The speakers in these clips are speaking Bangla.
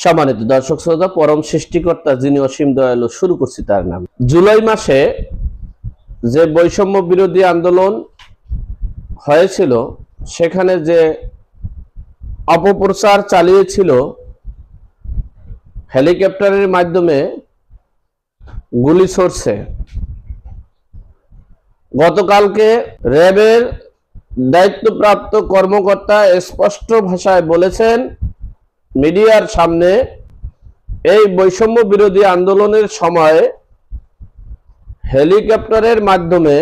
সম্মানিত দর্শক শ্রোতা, পরম সৃষ্টিকর্তা যিনি অসীম দয়ালু, শুরু করছি তার নাম। জুলাই মাসে যে বৈষম্য বিরোধী আন্দোলন হয়েছিল, সেখানে যে অপপ্রচার চালিয়েছিল হেলিকপ্টারের মাধ্যমে গুলি ছড়ছে, গতকালকে র্যাবের দায়িত্বপ্রাপ্ত কর্মকর্তা স্পষ্ট ভাষায় বলেছেন মিডিয়ার সামনে, এই বৈষম্য বিরোধী আন্দোলনের সময় হেলিকপ্টারের মাধ্যমে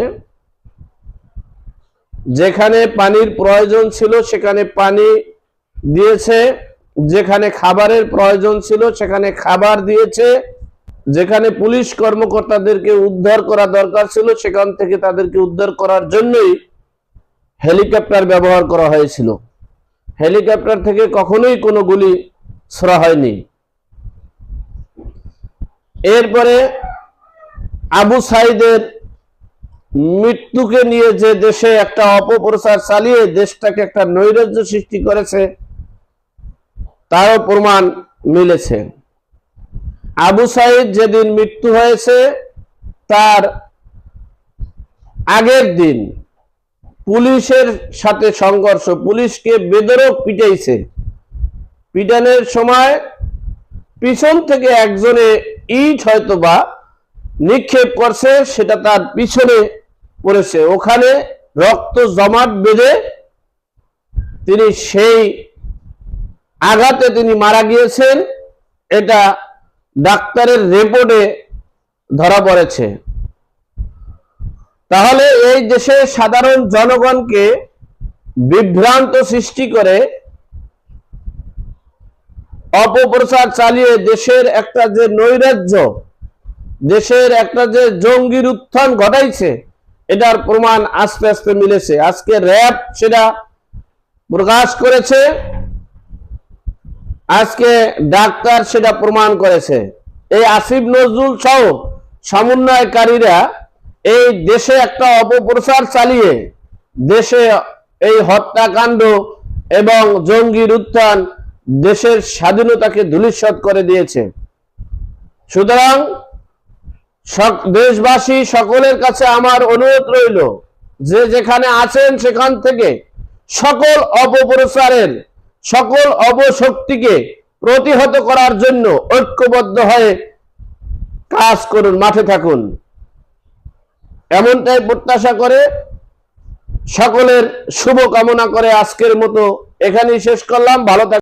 যেখানে পানির প্রয়োজন ছিল সেখানে পানি দিয়েছে, যেখানে খাবারের প্রয়োজন ছিল সেখানে খাবার দিয়েছে, যেখানে পুলিশ কর্মকর্তাদেরকে উদ্ধার করা দরকার ছিল সেখান থেকে তাদেরকে উদ্ধার করার জন্যই হেলিকপ্টার ব্যবহার করা হয়েছিল। হেলিকপ্টার থেকে কখনোই কোনো গুলি ছোড়া হয়নি। এরপরে আবু সাইদের মৃত্যুকে নিয়ে যে দেশে একটা অপপ্রচার চালিয়ে দেশটাকে একটা নৈরাজ্য সৃষ্টি করেছে, তারও প্রমাণ মিলেছে। আবু সাইদ যেদিন মৃত্যু হয়েছে তার আগের দিন পুলিশের সাথে সংঘর্ষ, পুলিশকে বেধড়ক পিটাইছে। পিটানোর সময় পিছন থেকে একজনে ইট হয়তোবা নিক্ষেপ করছে, সেটা তার পিছনে পড়েছে, ওখানে রক্ত জমাট বেঁধে তিনি সেই আঘাতে তিনি মারা গিয়েছেন। এটা ডাক্তারের রিপোর্টে ধরা পড়েছে। তাহলে এই দেশের সাধারণ জনগণকে বিভ্রান্ত সৃষ্টি করে অপপ্রচার চালিয়ে দেশের একটা যে নৈরাজ্য, দেশের একটা যে জঙ্গির উত্থান ঘটাইছে, এটার প্রমাণ আস্তে আস্তে মিলেছে। আজকে র্যাব সেটা প্রকাশ করেছে, আজকে ডাক্তার সেটা প্রমাণ করেছে। এই আসিফ নজরুল সহ সমন্বয়কারীরা এই দেশে একটা অপপ্রচার চালিয়ে দেশে এই হত্যাকাণ্ড এবং জঙ্গির উত্থান, দেশের স্বাধীনতাকে ধূলিসাৎ করে দিয়েছে। সুতরাং দেশবাসী সকলের কাছে আমার অনুরোধ রইল, যে যেখানে আছেন সেখান থেকে সকল অপপ্রচারের, সকল অপশক্তিকে প্রতিহত করার জন্য ঐক্যবদ্ধ হয়ে কাজ করুন, মাঠে থাকুন, এমনটাই প্রত্যাশা করে সকলের শুভ কামনা করে আজকের মতো এখানেই শেষ করলাম। ভালো থাকুন।